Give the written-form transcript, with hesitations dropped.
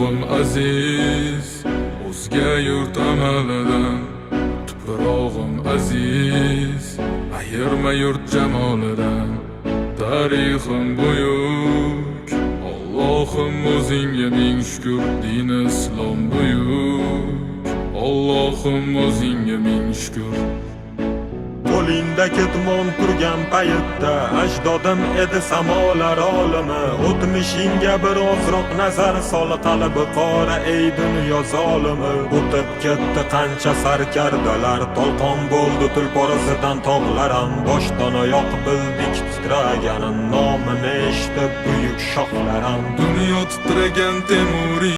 Bayrog'im aziz, o'zga yurt amalidan. Tuprog'im aziz, ayirma yurt jamolidan. Tarixim buyuk, Allohim o'zingga ming shukr. Din islom buyuk, Allohim o'zingga ming shukr. Qo'lingda ketmon turgan paytda ajdodim edi samolar olimi. O'tmishingga bir ozroq nazar sol, qalbi qora ey dunyo zolimi. O'tib ketdi qancha sarkardalar, to'lqon bo'ldi tulporasidan tog'laram. Boshdan oyoq bildik titraganin, nomini eshitib buyuk shohlaram. Dunyo titragan Temuriy